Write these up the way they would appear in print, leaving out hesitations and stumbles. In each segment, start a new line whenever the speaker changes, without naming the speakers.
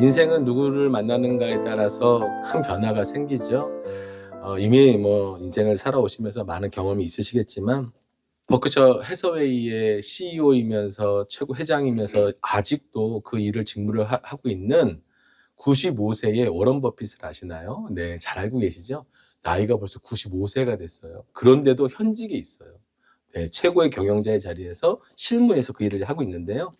인생은 누구를 만나는가에 따라서 큰 변화가 생기죠. 이미 뭐 인생을 살아오시면서 많은 경험이 있으시겠지만 버크셔 해서웨이의 CEO이면서 최고 회장이면서 아직도 그 일을 직무를 하고 있는 95세의 워런 버핏을 아시나요? 네, 잘 알고 계시죠? 나이가 벌써 95세가 됐어요. 그런데도 현직에 있어요. 네, 최고의 경영자의 자리에서 실무에서 그 일을 하고 있는데요.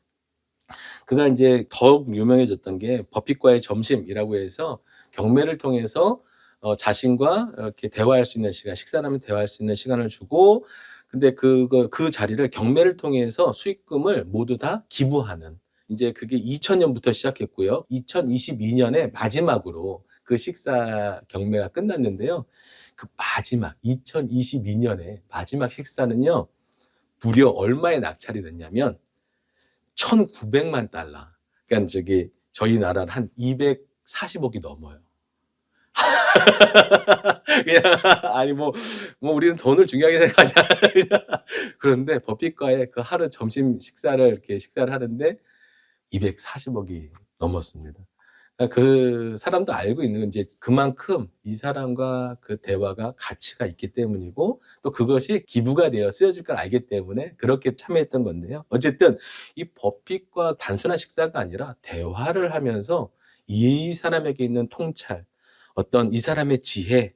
그가 이제 더욱 유명해졌던 게 버핏과의 점심이라고 해서 경매를 통해서 자신과 이렇게 대화할 수 있는 시간, 식사를 하면 대화할 수 있는 시간을 주고, 근데 그 자리를 경매를 통해서 수익금을 모두 다 기부하는, 이제 그게 2000년부터 시작했고요. 2022년에 마지막으로 그 식사 경매가 끝났는데요. 그 마지막 2022년에 마지막 식사는요. 무려 얼마에 낙찰이 됐냐면 1,900만 달러. 그러니까 저희 나라는 한 240억이 넘어요. 그냥 아니 뭐 우리는 돈을 중요하게 생각하지 않아요. 그런데 버핏과의 그 하루 점심 식사를 하는데 240억이 넘었습니다. 그러니까 그 사람도 알고 있는 건 이제 그만큼 이 사람과 그 대화가 가치가 있기 때문이고, 또 그것이 기부가 되어 쓰여질 걸 알기 때문에 그렇게 참여했던 건데요. 어쨌든 이 버핏과 단순한 식사가 아니라 대화를 하면서 이 사람에게 있는 통찰, 어떤 이 사람의 지혜,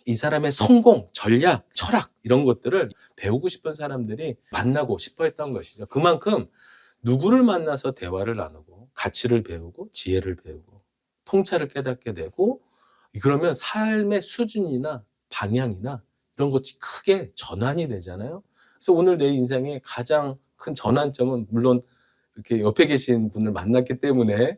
이 사람의 성공, 전략, 철학, 이런 것들을 배우고 싶은 사람들이 만나고 싶어 했던 것이죠. 그만큼 누구를 만나서 대화를 나누고 가치를 배우고 지혜를 배우고 통찰을 깨닫게 되고, 그러면 삶의 수준이나 방향이나 이런 것이 크게 전환이 되잖아요. 그래서 오늘 내 인생의 가장 큰 전환점은 물론 이렇게 옆에 계신 분을 만났기 때문에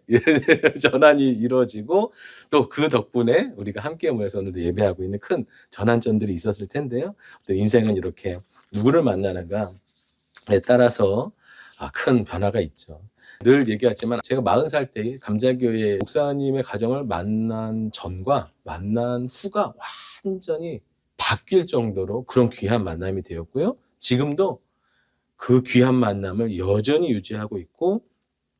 전환이 이루어지고, 또 그 덕분에 우리가 함께 모여서 오늘도 예배하고 있는 큰 전환점들이 있었을 텐데요. 인생은 이렇게 누구를 만나는가에 따라서 큰 변화가 있죠. 늘 얘기하지만 제가 40살 때 감자교회 목사님의 가정을 만난 전과 만난 후가 완전히 바뀔 정도로 그런 귀한 만남이 되었고요. 지금도 그 귀한 만남을 여전히 유지하고 있고,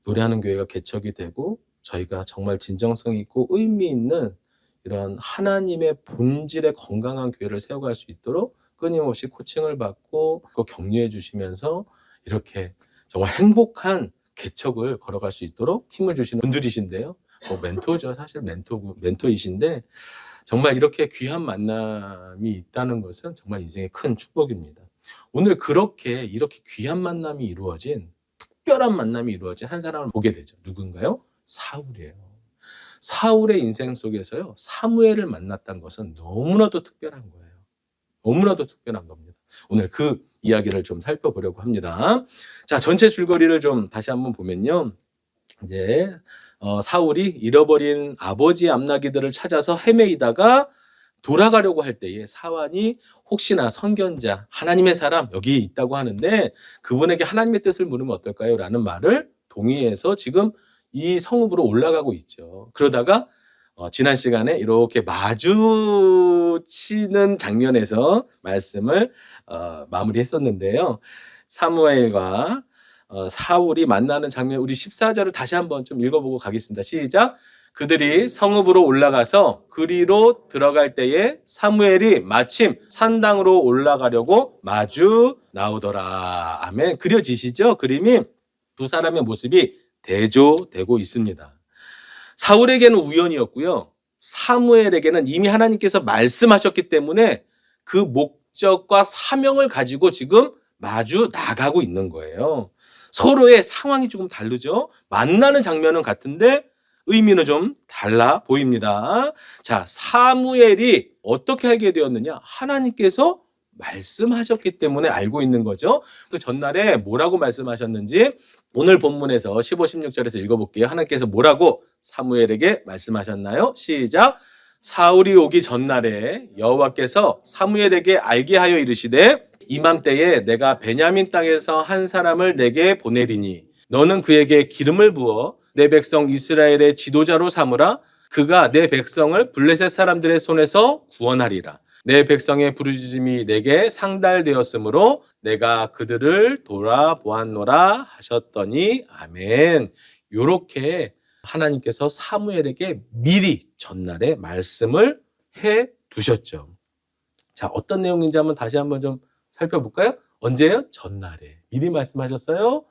노래하는 교회가 개척이 되고 저희가 정말 진정성 있고 의미 있는 이런 하나님의 본질의 건강한 교회를 세워갈 수 있도록 끊임없이 코칭을 받고 격려해 주시면서 이렇게 정말 행복한 개척을 걸어갈 수 있도록 힘을 주시는 분들이신데요. 멘토죠. 사실 멘토이신데, 정말 이렇게 귀한 만남이 있다는 것은 정말 인생의 큰 축복입니다. 오늘 이렇게 귀한 만남이 이루어진, 특별한 만남이 이루어진 한 사람을 보게 되죠. 누군가요? 사울이에요. 사울의 인생 속에서요, 사무엘을 만났다는 것은 너무나도 특별한 거예요. 너무나도 특별한 겁니다. 오늘 그 이야기를 좀 살펴보려고 합니다. 자, 전체 줄거리를 좀 다시 한번 보면요. 이제 사울이 잃어버린 아버지의 암나기들을 찾아서 헤매이다가 돌아가려고 할 때에 사환이 혹시나 선견자, 하나님의 사람 여기 있다고 하는데 그분에게 하나님의 뜻을 물으면 어떨까요? 라는 말을 동의해서 지금 이 성읍으로 올라가고 있죠. 그러다가 지난 시간에 이렇게 마주치는 장면에서 말씀을 마무리했었는데요. 사무엘과 사울이 만나는 장면, 우리 14절을 다시 한번 좀 읽어보고 가겠습니다. 시작. 그들이 성읍으로 올라가서 그리로 들어갈 때에 사무엘이 마침 산당으로 올라가려고 마주 나오더라. 아멘. 그려지시죠? 그림이 두 사람의 모습이 대조되고 있습니다. 사울에게는 우연이었고요. 사무엘에게는 이미 하나님께서 말씀하셨기 때문에 그 목적과 사명을 가지고 지금 마주 나가고 있는 거예요. 서로의 상황이 조금 다르죠. 만나는 장면은 같은데 의미는 좀 달라 보입니다. 자, 사무엘이 어떻게 알게 되었느냐? 하나님께서 말씀하셨기 때문에 알고 있는 거죠. 그 전날에 뭐라고 말씀하셨는지 오늘 본문에서 15, 16절에서 읽어볼게요. 하나님께서 뭐라고 사무엘에게 말씀하셨나요? 시작. 사울이 오기 전날에 여호와께서 사무엘에게 알게 하여 이르시되 이맘때에 내가 베냐민 땅에서 한 사람을 내게 보내리니 너는 그에게 기름을 부어 내 백성 이스라엘의 지도자로 삼으라. 그가 내 백성을 블레셋 사람들의 손에서 구원하리라. 내 백성의 부르짖음이 내게 상달되었으므로 내가 그들을 돌아보았노라 하셨더니 아멘. 요렇게 하나님께서 사무엘에게 미리 전날에 말씀을 해 두셨죠. 자, 어떤 내용인지 다시 한번 좀 살펴볼까요? 언제요? 전날에. 미리 말씀하셨어요.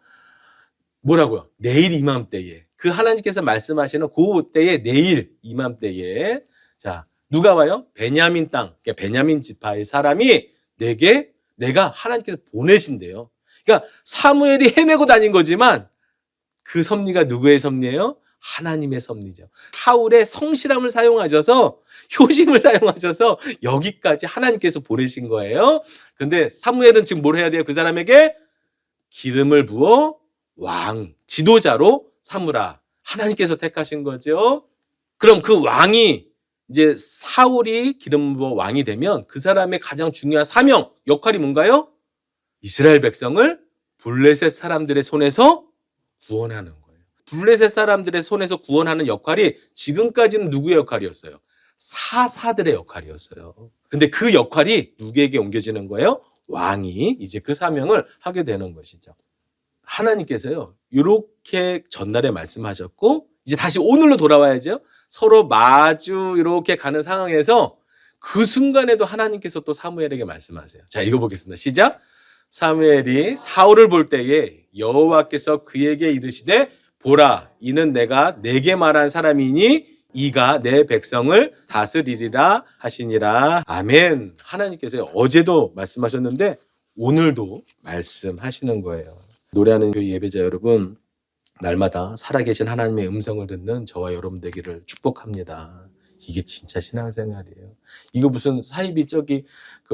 뭐라고요? 내일 이맘때에. 그 하나님께서 말씀하시는 그 때에 내일 이맘때에. 자, 누가 와요? 베냐민 땅, 그러니까 베냐민 지파의 사람이 내가 하나님께서 보내신대요. 그러니까 사무엘이 헤매고 다닌 거지만 그 섭리가 누구의 섭리예요? 하나님의 섭리죠. 사울의 성실함을 사용하셔서, 효심을 사용하셔서 여기까지 하나님께서 보내신 거예요. 근데 사무엘은 지금 뭘 해야 돼요? 그 사람에게 기름을 부어 왕, 지도자로 삼으라. 하나님께서 택하신 거죠. 그럼 그 왕이 이제 사울이 기름 부어 왕이 되면 그 사람의 가장 중요한 사명, 역할이 뭔가요? 이스라엘 백성을 블레셋 사람들의 손에서 구원하는 거예요. 블레셋 사람들의 손에서 구원하는 역할이 지금까지는 누구의 역할이었어요? 사사들의 역할이었어요. 근데 그 역할이 누구에게 옮겨지는 거예요? 왕이 이제 그 사명을 하게 되는 것이죠. 하나님께서요, 이렇게 전날에 말씀하셨고, 이제 다시 오늘로 돌아와야죠. 서로 마주 이렇게 가는 상황에서 그 순간에도 하나님께서 또 사무엘에게 말씀하세요. 자, 읽어보겠습니다. 시작. 사무엘이 사울을 볼 때에 여호와께서 그에게 이르시되 보라, 이는 내가 내게 말한 사람이니 이가 내 백성을 다스리리라 하시니라. 아멘. 하나님께서 어제도 말씀하셨는데 오늘도 말씀하시는 거예요. 노래하는 교회 예배자 여러분, 날마다 살아계신 하나님의 음성을 듣는 저와 여러분 되기를 축복합니다. 이게 진짜 신앙생활이에요. 이거 무슨 사이비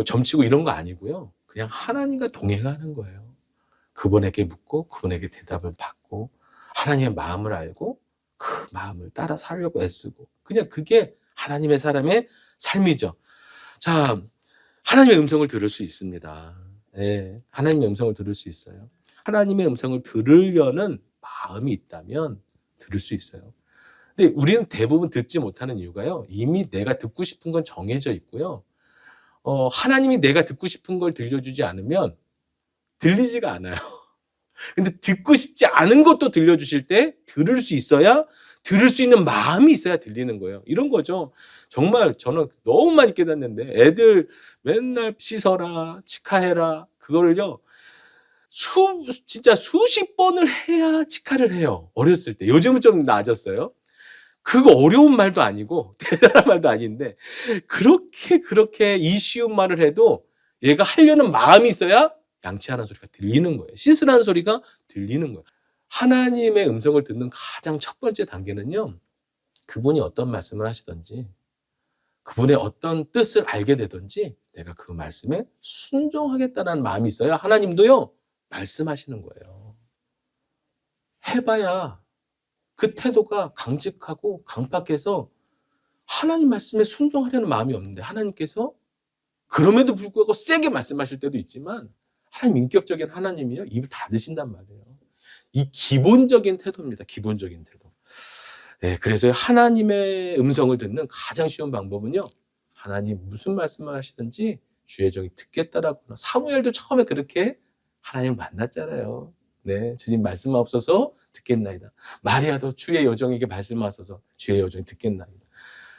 점치고 이런 거 아니고요. 그냥 하나님과 동행하는 거예요. 그분에게 묻고 그분에게 대답을 받고 하나님의 마음을 알고 그 마음을 따라 살려고 애쓰고, 그냥 그게 하나님의 사람의 삶이죠. 자, 하나님의 음성을 들을 수 있습니다. 네, 하나님의 음성을 들을 수 있어요. 하나님의 음성을 들으려는 마음이 있다면 들을 수 있어요. 근데 우리는 대부분 듣지 못하는 이유가요, 이미 내가 듣고 싶은 건 정해져 있고요. 하나님이 내가 듣고 싶은 걸 들려주지 않으면 들리지가 않아요. 근데 듣고 싶지 않은 것도 들려주실 때 들을 수 있어야, 들을 수 있는 마음이 있어야 들리는 거예요. 이런 거죠. 정말 저는 너무 많이 깨닫는데, 애들 맨날 씻어라, 치카해라, 그걸요, 진짜 수십 번을 해야 치카를 해요. 어렸을 때. 요즘은 좀 나아졌어요. 그거 어려운 말도 아니고 대단한 말도 아닌데, 그렇게 이 쉬운 말을 해도 얘가 하려는 마음이 있어야 양치하는 소리가 들리는 거예요. 씻으라는 소리가 들리는 거예요. 하나님의 음성을 듣는 가장 첫 번째 단계는요, 그분이 어떤 말씀을 하시든지, 그분의 어떤 뜻을 알게 되든지 내가 그 말씀에 순종하겠다는 마음이 있어야 하나님도요, 말씀하시는 거예요. 해봐야 그 태도가 강직하고 강팍해서 하나님 말씀에 순종하려는 마음이 없는데, 하나님께서 그럼에도 불구하고 세게 말씀하실 때도 있지만 하나님 인격적인 하나님이요, 입을 닫으신단 말이에요. 이 기본적인 태도입니다. 기본적인 태도. 네, 그래서 하나님의 음성을 듣는 가장 쉬운 방법은요, 하나님 무슨 말씀을 하시든지 주의 종이 듣겠다라고. 사무엘도 처음에 그렇게 하나님을 만났잖아요. 네, 주님 말씀하옵소서 듣겠나이다. 마리아도 주의 여종에게 말씀하소서 주의 여종이 듣겠나이다.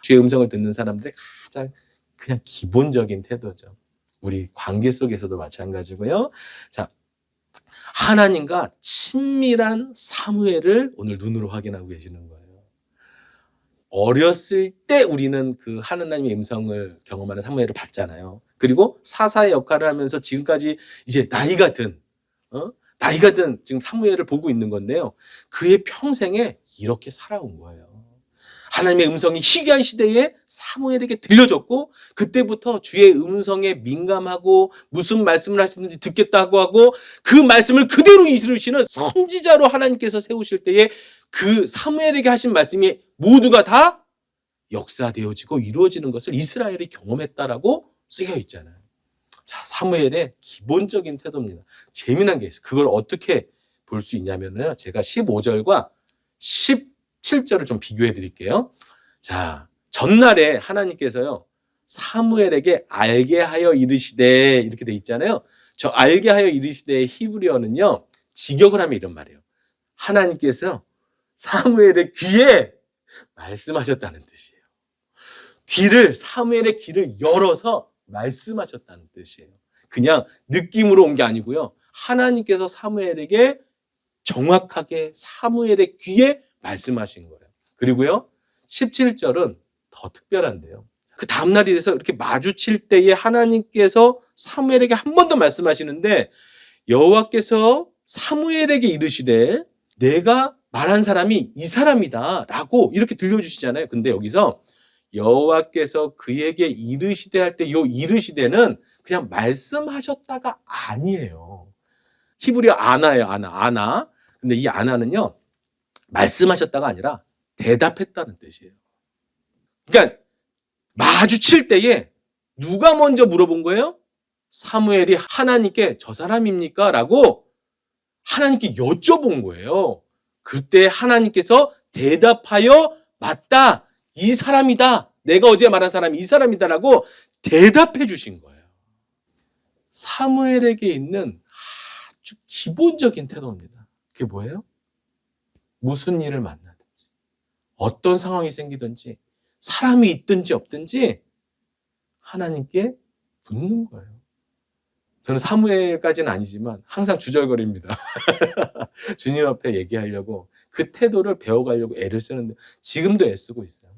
주의 음성을 듣는 사람들의 가장 그냥 기본적인 태도죠. 우리 관계 속에서도 마찬가지고요. 자, 하나님과 친밀한 사무엘을 오늘 눈으로 확인하고 계시는 거예요. 어렸을 때 우리는 그 하나님의 음성을 경험하는 사무엘을 봤잖아요. 그리고 사사의 역할을 하면서 지금까지 이제 나이가 든 지금 사무엘을 보고 있는 건데요. 그의 평생에 이렇게 살아온 거예요. 하나님의 음성이 희귀한 시대에 사무엘에게 들려졌고, 그때부터 주의 음성에 민감하고 무슨 말씀을 하시는지 듣겠다고 하고 그 말씀을 그대로 이루시는 선지자로 하나님께서 세우실 때에 그 사무엘에게 하신 말씀이 모두가 다 역사되어지고 이루어지는 것을 이스라엘이 경험했다라고 쓰여 있잖아요. 자, 사무엘의 기본적인 태도입니다. 재미난 게 있어요. 그걸 어떻게 볼 수 있냐면요, 제가 15절과 17절을 좀 비교해 드릴게요. 자, 전날에 하나님께서요, 사무엘에게 알게 하여 이르시되, 이렇게 돼 있잖아요. 저 알게 하여 이르시되의 히브리어는요, 직역을 하면 이런 말이에요. 하나님께서 사무엘의 귀에 말씀하셨다는 뜻이에요. 사무엘의 귀를 열어서 말씀하셨다는 뜻이에요. 그냥 느낌으로 온 게 아니고요. 하나님께서 사무엘에게 정확하게 사무엘의 귀에 말씀하신 거예요. 그리고요, 17절은 더 특별한데요. 그 다음날이 돼서 이렇게 마주칠 때에 하나님께서 사무엘에게 한 번 더 말씀하시는데, 여호와께서 사무엘에게 이르시되 내가 말한 사람이 이 사람이다 라고 이렇게 들려주시잖아요. 근데 여기서 여호와께서 그에게 이르시되 할 때 요 이르시되는 그냥 말씀하셨다가 아니에요. 히브리어 아나예요. 아나. 근데 이 아나는요, 말씀하셨다가 아니라 대답했다는 뜻이에요. 그러니까 마주칠 때에 누가 먼저 물어본 거예요? 사무엘이 하나님께 저 사람입니까? 라고 하나님께 여쭤본 거예요. 그때 하나님께서 대답하여 맞다. 이 사람이다. 내가 어제 말한 사람이 이 사람이다. 라고 대답해 주신 거예요. 사무엘에게 있는 아주 기본적인 태도입니다. 그게 뭐예요? 무슨 일을 만나든지, 어떤 상황이 생기든지, 사람이 있든지 없든지 하나님께 묻는 거예요. 저는 사무엘까지는 아니지만 항상 주절거립니다. 주님 앞에 얘기하려고 그 태도를 배워가려고 애를 쓰는데 지금도 애쓰고 있어요.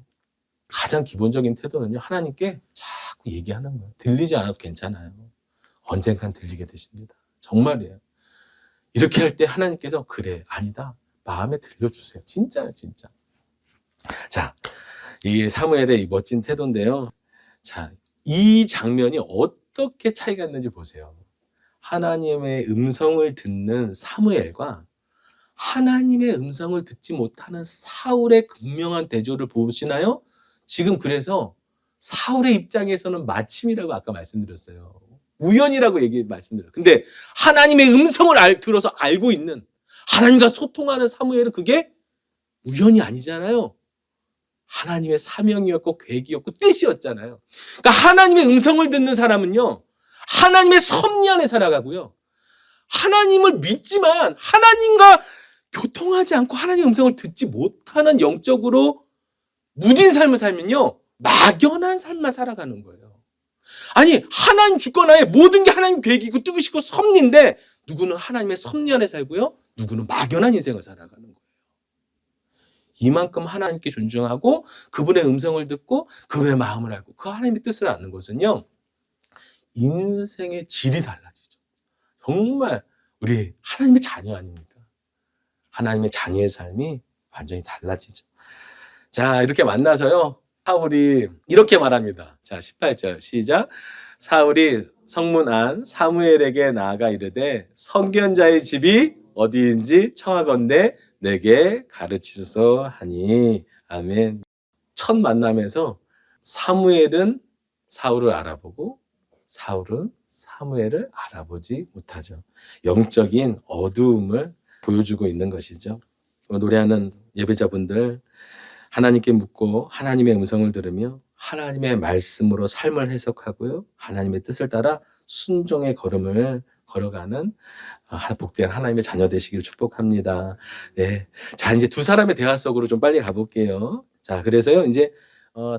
가장 기본적인 태도는요, 하나님께 자꾸 얘기하는 거예요. 들리지 않아도 괜찮아요. 언젠간 들리게 되십니다. 정말이에요. 이렇게 할 때 하나님께서 그래, 아니다, 마음에 들려주세요. 진짜요, 진짜. 자, 이 사무엘의 이 멋진 태도인데요. 자, 이 장면이 어떻게 차이가 있는지 보세요. 하나님의 음성을 듣는 사무엘과 하나님의 음성을 듣지 못하는 사울의 극명한 대조를 보시나요? 지금 그래서 사울의 입장에서는 마침이라고 아까 말씀드렸어요. 우연이라고 말씀드려요. 근데 하나님의 음성을 들어서 알고 있는, 하나님과 소통하는 사무엘은 그게 우연이 아니잖아요. 하나님의 사명이었고 계획이었고 뜻이었잖아요. 그러니까 하나님의 음성을 듣는 사람은요, 하나님의 섭리 안에 살아가고요, 하나님을 믿지만 하나님과 교통하지 않고 하나님의 음성을 듣지 못하는 영적으로 무딘 삶을 살면요, 막연한 삶만 살아가는 거예요. 아니, 하나님 주권하에 모든 게 하나님 계획이고 뜻이고 섭리인데 누구는 하나님의 섭리 안에 살고요, 누구는 막연한 인생을 살아가는 거예요. 이만큼 하나님께 존중하고 그분의 음성을 듣고 그분의 마음을 알고 그 하나님의 뜻을 아는 것은요, 인생의 질이 달라지죠. 정말 우리 하나님의 자녀 아닙니까? 하나님의 자녀의 삶이 완전히 달라지죠. 자, 이렇게 만나서요, 사울이 이렇게 말합니다. 자, 18절 시작. 사울이 성문 안 사무엘에게 나아가 이르되 선견자의 집이 어디인지 청하건대 내게 가르치소서 하니. 아멘. 첫 만남에서 사무엘은 사울을 알아보고 사울은 사무엘을 알아보지 못하죠. 영적인 어두움을 보여주고 있는 것이죠. 노래하는 예배자분들, 하나님께 묻고 하나님의 음성을 들으며 하나님의 말씀으로 삶을 해석하고요, 하나님의 뜻을 따라 순종의 걸음을 걸어가는 복된 하나님의 자녀 되시길 축복합니다. 네. 자, 이제 두 사람의 대화 속으로 좀 빨리 가볼게요. 자, 그래서요, 이제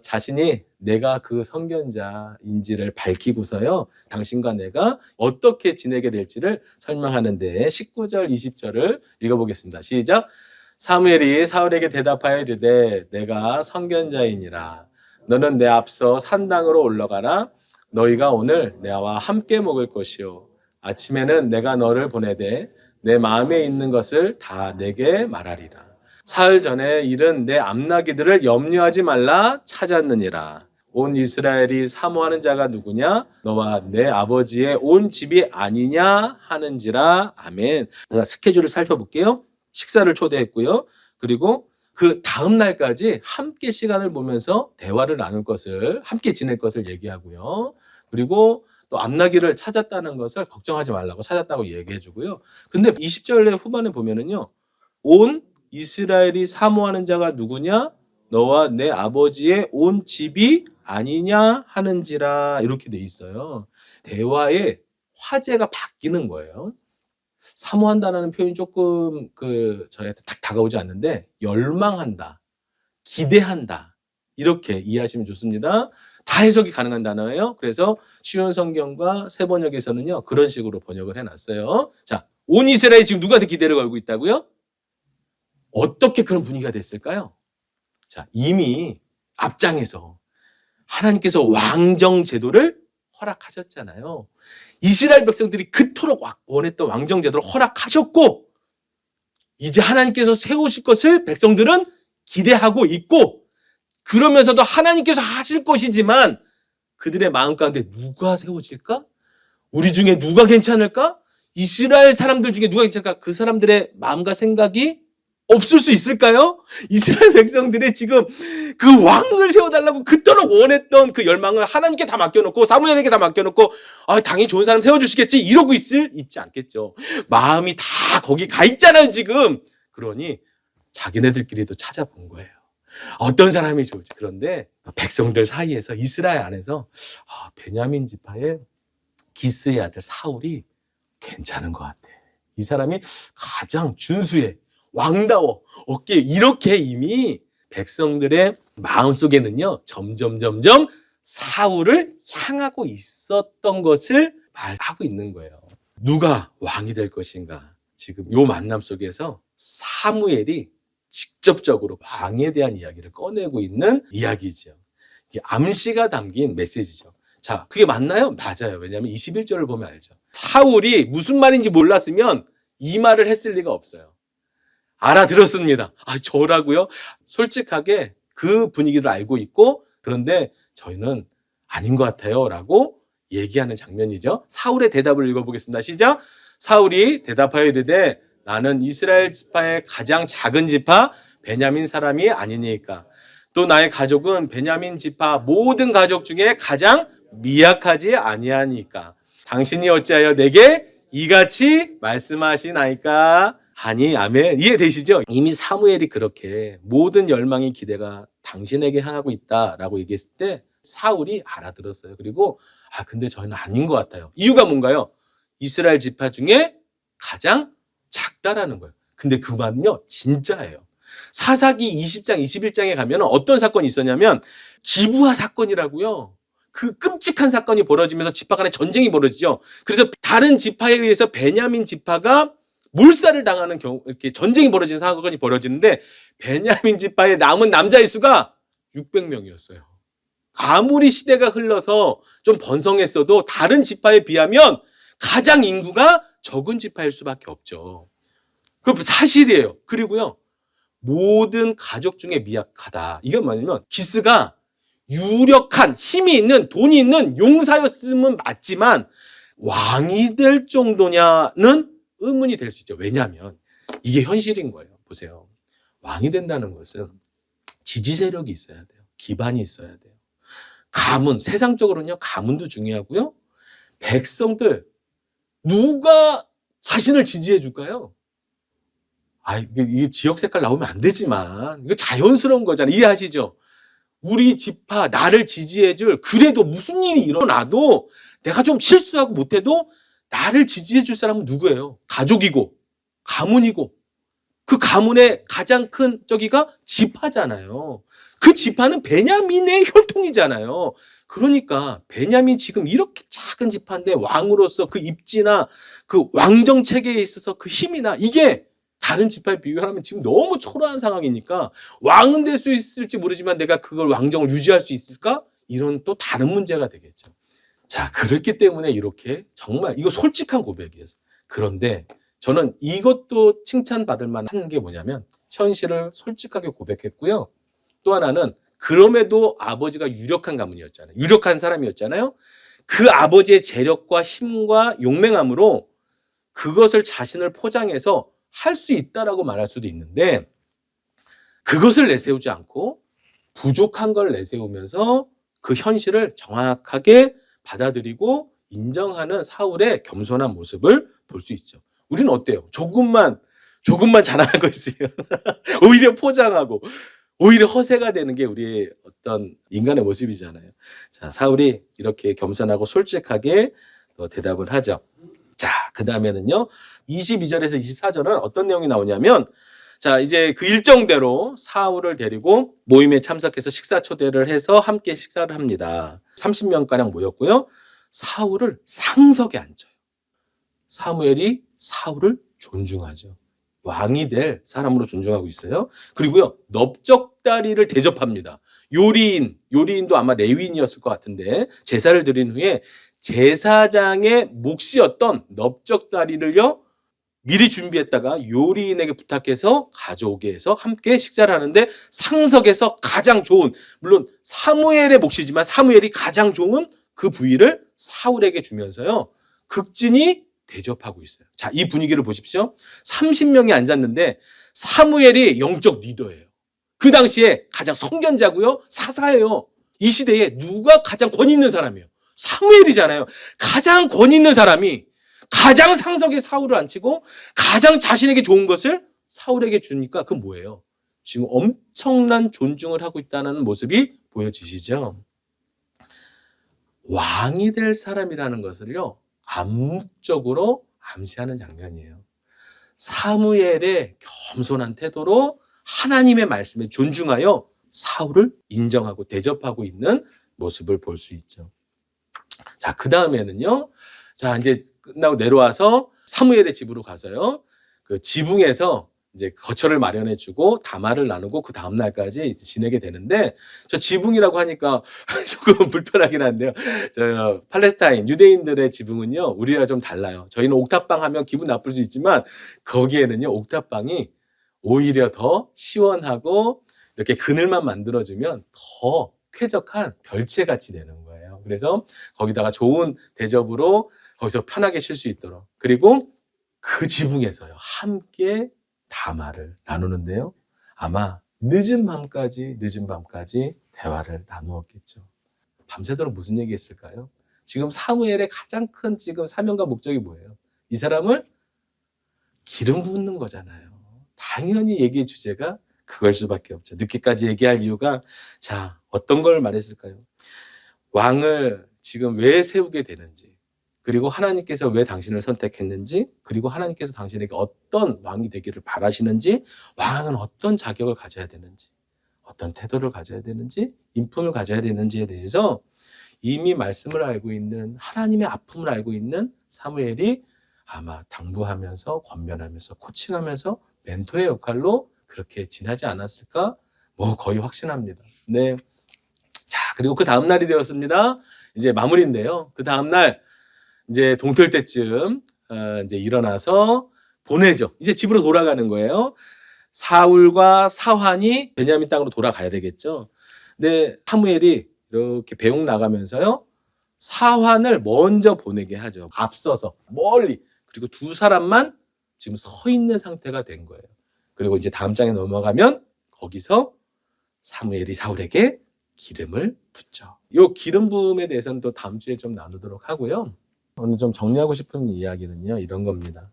자신이 내가 그 선견자인지를 밝히고서요, 당신과 내가 어떻게 지내게 될지를 설명하는데 19절, 20절을 읽어보겠습니다. 시작. 사무엘이 사울에게 대답하여 이르되 내가 선견자이니라. 너는 내 앞서 산당으로 올라가라. 너희가 오늘 내와 함께 먹을 것이요 아침에는 내가 너를 보내되 내 마음에 있는 것을 다 내게 말하리라. 사흘 전에 일은 내 암나기들을 염려하지 말라 찾았느니라. 온 이스라엘이 사모하는 자가 누구냐? 너와 내 아버지의 온 집이 아니냐 하는지라. 아멘. 제가 스케줄을 살펴볼게요. 식사를 초대했고요. 그리고 그 다음 날까지 함께 시간을 보면서 대화를 나눌 것을, 함께 지낼 것을 얘기하고요. 그리고 또 암나기를 찾았다는 것을 걱정하지 말라고 찾았다고 얘기해 주고요. 근데 20절의 후반에 보면은요, 온 이스라엘이 사모하는 자가 누구냐? 너와 내 아버지의 온 집이 아니냐 하는지라. 이렇게 돼 있어요. 대화의 화제가 바뀌는 거예요. 사모한다라는 표현이 조금 저희한테 딱 다가오지 않는데, 열망한다, 기대한다, 이렇게 이해하시면 좋습니다. 다 해석이 가능한 단어예요. 그래서 쉬운 성경과 새 번역에서는요, 그런 식으로 번역을 해놨어요. 자, 온 이스라엘이 지금 누구한테 기대를 걸고 있다고요? 어떻게 그런 분위기가 됐을까요? 자, 이미 앞장에서 하나님께서 왕정 제도를 허락하셨잖아요. 이스라엘 백성들이 그토록 원했던 왕정 제도를 허락하셨고, 이제 하나님께서 세우실 것을 백성들은 기대하고 있고, 그러면서도 하나님께서 하실 것이지만 그들의 마음 가운데 누가 세워질까? 우리 중에 누가 괜찮을까? 이스라엘 사람들 중에 누가 괜찮을까? 그 사람들의 마음과 생각이 없을 수 있을까요? 이스라엘 백성들이 지금 그 왕을 세워달라고 그토록 원했던 그 열망을 하나님께 다 맡겨놓고, 사무엘에게 다 맡겨놓고, 당연히 좋은 사람 세워주시겠지, 이러고 있지 않겠죠. 마음이 다 거기 가 있잖아요, 지금. 그러니 자기네들끼리도 찾아본 거예요. 어떤 사람이 좋을지. 그런데 백성들 사이에서, 이스라엘 안에서 베냐민 지파의 기스의 아들 사울이 괜찮은 것 같아. 이 사람이 가장 준수해, 왕다워, 어깨, 이렇게 이미 백성들의 마음속에는요, 점점 사울을 향하고 있었던 것을 말하고 있는 거예요. 누가 왕이 될 것인가? 지금 요 만남 속에서 사무엘이 직접적으로 왕에 대한 이야기를 꺼내고 있는 이야기죠. 이게 암시가 담긴 메시지죠. 자, 그게 맞나요? 맞아요. 왜냐하면 21절을 보면 알죠. 사울이 무슨 말인지 몰랐으면 이 말을 했을 리가 없어요. 알아들었습니다. 저라고요? 솔직하게 그 분위기를 알고 있고, 그런데 저희는 아닌 것 같아요 라고 얘기하는 장면이죠. 사울의 대답을 읽어보겠습니다. 시작. 사울이 대답하여 이르되 나는 이스라엘 지파의 가장 작은 지파 베냐민 사람이 아니니까, 또 나의 가족은 베냐민 지파 모든 가족 중에 가장 미약하지 아니하니까 당신이 어찌하여 내게 이같이 말씀하시나이까 하니. 아멘. 이해되시죠? 이미 사무엘이 그렇게 모든 열망의 기대가 당신에게 향하고 있다라고 얘기했을 때 사울이 알아들었어요. 그리고 근데 저는 아닌 것 같아요. 이유가 뭔가요? 이스라엘 지파 중에 가장 작다라는 거예요. 근데 그 말은요, 진짜예요. 사사기 20장, 21장에 가면 어떤 사건이 있었냐면 기브아 사건이라고요. 그 끔찍한 사건이 벌어지면서 지파 간에 전쟁이 벌어지죠. 그래서 다른 지파에 의해서 베냐민 지파가 몰살을 당하는 경우, 이렇게 전쟁이 벌어지는 사건이 벌어지는데, 베냐민 지파의 남은 남자의 수가 600명이었어요. 아무리 시대가 흘러서 좀 번성했어도 다른 지파에 비하면 가장 인구가 적은 지파일 수밖에 없죠. 그 사실이에요. 그리고요, 모든 가족 중에 미약하다. 이건 뭐냐면 기스가 유력한 힘이 있는, 돈이 있는 용사였으면 맞지만 왕이 될 정도냐는 의문이 될 수 있죠. 왜냐하면 이게 현실인 거예요. 보세요. 왕이 된다는 것은 지지 세력이 있어야 돼요. 기반이 있어야 돼요. 가문, 세상적으로는요, 가문도 중요하고요. 백성들, 누가 자신을 지지해 줄까요? 이게 지역 색깔 나오면 안 되지만 이거 자연스러운 거잖아요. 이해하시죠? 우리 지파, 나를 지지해 줄, 그래도 무슨 일이 일어나도 내가 좀 실수하고 못해도 나를 지지해 줄 사람은 누구예요? 가족이고 가문이고, 그 가문의 가장 큰 저기가 지파잖아요. 그 지파는 베냐민의 혈통이잖아요. 그러니까 베냐민 지금 이렇게 작은 지파인데 왕으로서 그 입지나 그 왕정 체계에 있어서 그 힘이나 이게 다른 지파에 비교하면 지금 너무 초라한 상황이니까 왕은 될 수 있을지 모르지만 내가 그걸 왕정을 유지할 수 있을까? 이런 또 다른 문제가 되겠죠. 자, 그렇기 때문에 이렇게 정말 이거 솔직한 고백이에요. 그런데 저는 이것도 칭찬받을 만한 게 뭐냐면 현실을 솔직하게 고백했고요. 또 하나는 그럼에도 아버지가 유력한 가문이었잖아요. 유력한 사람이었잖아요. 그 아버지의 재력과 힘과 용맹함으로 그것을 자신을 포장해서 할 수 있다라고 말할 수도 있는데, 그것을 내세우지 않고 부족한 걸 내세우면서 그 현실을 정확하게 받아들이고 인정하는 사울의 겸손한 모습을 볼 수 있죠. 우리는 어때요? 조금만 자랑하고 있으면 오히려 포장하고 오히려 허세가 되는 게 우리의 어떤 인간의 모습이잖아요. 자, 사울이 이렇게 겸손하고 솔직하게 대답을 하죠. 자, 그 다음에는요, 22절에서 24절은 어떤 내용이 나오냐면, 자, 이제 그 일정대로 사울을 데리고 모임에 참석해서 식사 초대를 해서 함께 식사를 합니다. 30명가량 모였고요. 사울을 상석에 앉혀요. 사무엘이 사울을 존중하죠. 왕이 될 사람으로 존중하고 있어요. 그리고요, 넓적다리를 대접합니다. 요리인도 아마 레위인이었을 것 같은데, 제사를 드린 후에 제사장의 몫이었던 넓적다리를요, 미리 준비했다가 요리인에게 부탁해서 가져오게 해서 함께 식사를 하는데, 상석에서 가장 좋은, 물론 사무엘의 몫이지만 사무엘이 가장 좋은 그 부위를 사울에게 주면서요, 극진히 대접하고 있어요. 자, 이 분위기를 보십시오. 30명이 앉았는데 사무엘이 영적 리더예요. 그 당시에 가장 성견자고요, 사사예요. 이 시대에 누가 가장 권위 있는 사람이에요? 사무엘이잖아요. 가장 권위 있는 사람이 가장 상석에 사울을 앉히고 가장 자신에게 좋은 것을 사울에게 주니까 그건 뭐예요? 지금 엄청난 존중을 하고 있다는 모습이 보여지시죠? 왕이 될 사람이라는 것을요, 암묵적으로 암시하는 장면이에요. 사무엘의 겸손한 태도로 하나님의 말씀에 존중하여 사울을 인정하고 대접하고 있는 모습을 볼 수 있죠. 자, 그 다음에는요, 자, 이제 끝나고 내려와서 사무엘의 집으로 가서요, 그 지붕에서 이제 거처를 마련해주고 담화를 나누고 그 다음 날까지 지내게 되는데, 저 지붕이라고 하니까 조금 불편하긴 한데요. 저 팔레스타인 유대인들의 지붕은요, 우리랑 좀 달라요. 저희는 옥탑방 하면 기분 나쁠 수 있지만 거기에는요, 옥탑방이 오히려 더 시원하고 이렇게 그늘만 만들어주면 더 쾌적한 별채같이 되는 거예요. 그래서 거기다가 좋은 대접으로 거기서 편하게 쉴 수 있도록, 그리고 그 지붕에서요, 함께 담화를 나누는데요, 아마 늦은 밤까지 대화를 나누었겠죠. 밤새도록 무슨 얘기했을까요? 지금 사무엘의 가장 큰 지금 사명과 목적이 뭐예요? 이 사람을 기름 붓는 거잖아요. 당연히 얘기의 주제가 그걸 수밖에 없죠. 늦게까지 얘기할 이유가, 자, 어떤 걸 말했을까요? 왕을 지금 왜 세우게 되는지, 그리고 하나님께서 왜 당신을 선택했는지, 그리고 하나님께서 당신에게 어떤 왕이 되기를 바라시는지, 왕은 어떤 자격을 가져야 되는지, 어떤 태도를 가져야 되는지, 인품을 가져야 되는지에 대해서 이미 말씀을 알고 있는, 하나님의 아픔을 알고 있는 사무엘이 아마 당부하면서 권면하면서 코칭하면서 멘토의 역할로 그렇게 지나지 않았을까? 뭐 거의 확신합니다. 네. 자, 그리고 그 다음 날이 되었습니다. 이제 마무리인데요. 그 다음 날 이제 동틀 때쯤 이제 일어나서 보내죠. 이제 집으로 돌아가는 거예요. 사울과 사환이 베냐민 땅으로 돌아가야 되겠죠. 근데 사무엘이 이렇게 배웅 나가면서요, 사환을 먼저 보내게 하죠. 앞서서 멀리. 그리고 두 사람만 지금 서 있는 상태가 된 거예요. 그리고 이제 다음 장에 넘어가면 거기서 사무엘이 사울에게 기름을 붓죠. 이 기름 부음에 대해서는 또 다음 주에 좀 나누도록 하고요. 오늘 좀 정리하고 싶은 이야기는요, 이런 겁니다.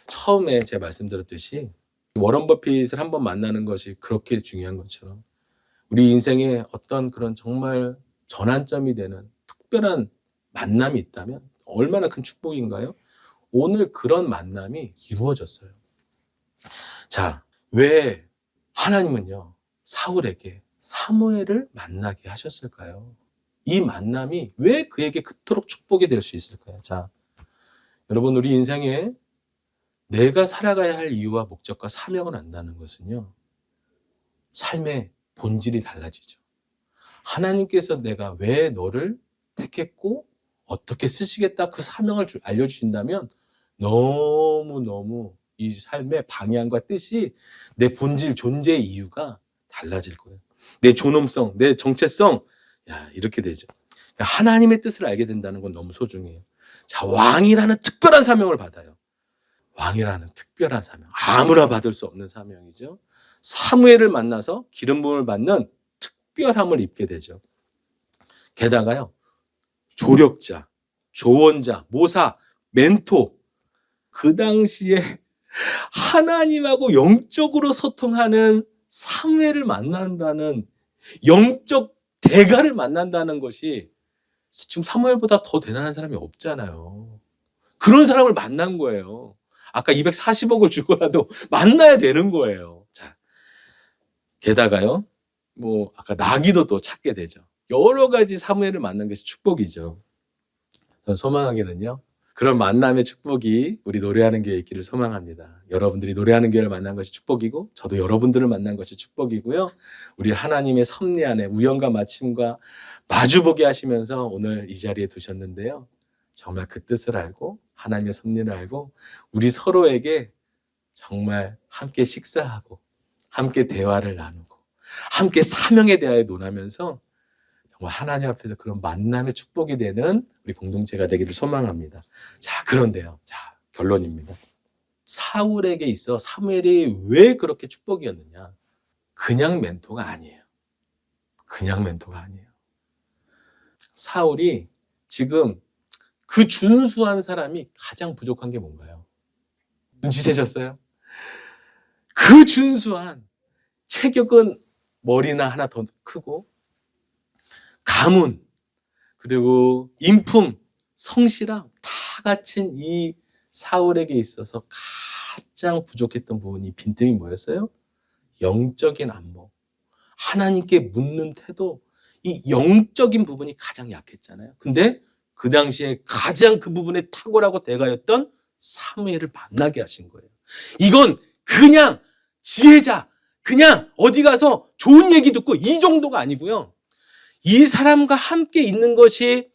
처음에 제가 말씀드렸듯이 워런 버핏을 한번 만나는 것이 그렇게 중요한 것처럼 우리 인생에 어떤 그런 정말 전환점이 되는 특별한 만남이 있다면 얼마나 큰 축복인가요? 오늘 그런 만남이 이루어졌어요. 자, 왜 하나님은요, 사울에게 사무엘을 만나게 하셨을까요? 이 만남이 왜 그에게 그토록 축복이 될 수 있을까요? 자, 여러분, 우리 인생에 내가 살아가야 할 이유와 목적과 사명을 안다는 것은요, 삶의 본질이 달라지죠. 하나님께서 내가 왜 너를 택했고 어떻게 쓰시겠다 그 사명을 알려주신다면 너무너무 이 삶의 방향과 뜻이, 내 본질 존재의 이유가 달라질 거예요. 내 존엄성, 내 정체성, 야, 이렇게 되죠. 하나님의 뜻을 알게 된다는 건 너무 소중해요. 자, 왕이라는 특별한 사명을 받아요. 왕이라는 특별한 사명, 아무나 받을 수 없는 사명이죠. 사무엘을 만나서 기름 부음을 받는 특별함을 입게 되죠. 게다가요, 조력자, 조언자, 모사, 멘토, 그 당시에 하나님하고 영적으로 소통하는 사무엘을 만난다는, 영적 대가를 만난다는 것이 지금 사무엘보다 더 대단한 사람이 없잖아요. 그런 사람을 만난 거예요. 아까 240억을 주고라도 만나야 되는 거예요. 자, 게다가요, 아까 나귀도 또 찾게 되죠. 여러 가지 사무엘을 만난 것이 축복이죠. 저는 소망하기는요, 그런 만남의 축복이 우리 노래하는 교회에 있기를 소망합니다. 여러분들이 노래하는 교회를 만난 것이 축복이고, 저도 여러분들을 만난 것이 축복이고요. 우리 하나님의 섭리 안에 우연과 마침과 마주보게 하시면서 오늘 이 자리에 두셨는데요. 정말 그 뜻을 알고 하나님의 섭리를 알고 우리 서로에게 정말 함께 식사하고 함께 대화를 나누고 함께 사명에 대하여 논하면서 정말 하나님 앞에서 그런 만남의 축복이 되는 우리 공동체가 되기를 소망합니다. 자, 그런데요. 자, 결론입니다. 사울에게 있어 사무엘이 왜 그렇게 축복이었느냐? 그냥 멘토가 아니에요. 그냥 멘토가 아니에요. 사울이 지금 그 준수한 사람이 가장 부족한 게 뭔가요? 눈치채셨어요? 그 준수한 체격은 머리나 하나 더 크고 가문 그리고 인품, 성실함 다 갖춘 이 사울에게 있어서 가장 부족했던 부분이 빈틈이 뭐였어요? 영적인 안목, 하나님께 묻는 태도, 이 영적인 부분이 가장 약했잖아요. 근데 그 당시에 가장 그 부분에 탁월하고 대가였던 사무엘을 만나게 하신 거예요. 이건 그냥 지혜자, 그냥 어디 가서 좋은 얘기 듣고 이 정도가 아니고요. 이 사람과 함께 있는 것이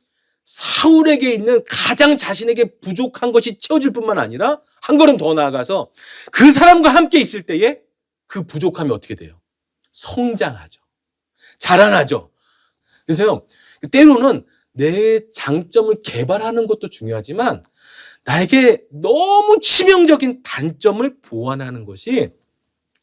사울에게 있는 가장 자신에게 부족한 것이 채워질 뿐만 아니라 한 걸음 더 나아가서 그 사람과 함께 있을 때에 그 부족함이 어떻게 돼요? 성장하죠. 자라나죠. 그래서요, 때로는 내 장점을 개발하는 것도 중요하지만 나에게 너무 치명적인 단점을 보완하는 것이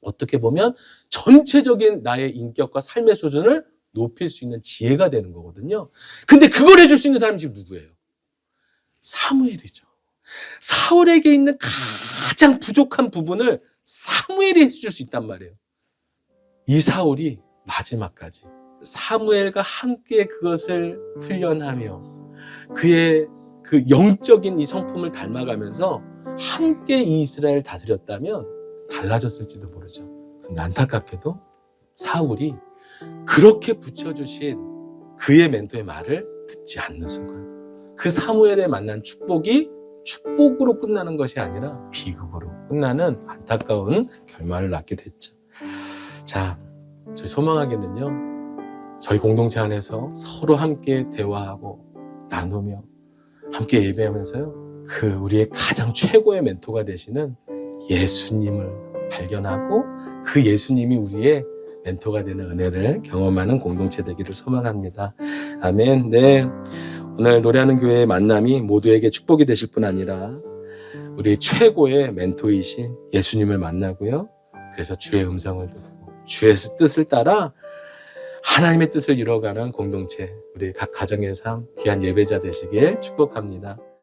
어떻게 보면 전체적인 나의 인격과 삶의 수준을 높일 수 있는 지혜가 되는 거거든요. 근데 그걸 해줄 수 있는 사람이 지금 누구예요? 사무엘이죠. 사울에게 있는 가장 부족한 부분을 사무엘이 해줄 수 있단 말이에요. 이 사울이 마지막까지 사무엘과 함께 그것을 훈련하며 그의 그 영적인 이 성품을 닮아가면서 함께 이 이스라엘을 다스렸다면 달라졌을지도 모르죠. 그런데 안타깝게도 사울이 그렇게 붙여주신 그의 멘토의 말을 듣지 않는 순간 그 사무엘에 만난 축복이 축복으로 끝나는 것이 아니라 비극으로 끝나는 안타까운 결말을 낳게 됐죠. 자, 저희 소망하기는요, 저희 공동체 안에서 서로 함께 대화하고 나누며 함께 예배하면서요, 그 우리의 가장 최고의 멘토가 되시는 예수님을 발견하고 그 예수님이 우리의 멘토가 되는 은혜를 경험하는 공동체 되기를 소망합니다. 아멘. 네, 오늘 노래하는 교회의 만남이 모두에게 축복이 되실 뿐 아니라 우리 최고의 멘토이신 예수님을 만나고요, 그래서 주의 음성을 듣고 주의 뜻을 따라 하나님의 뜻을 이루어가는 공동체, 우리 각 가정의 삶, 귀한 예배자 되시길 축복합니다.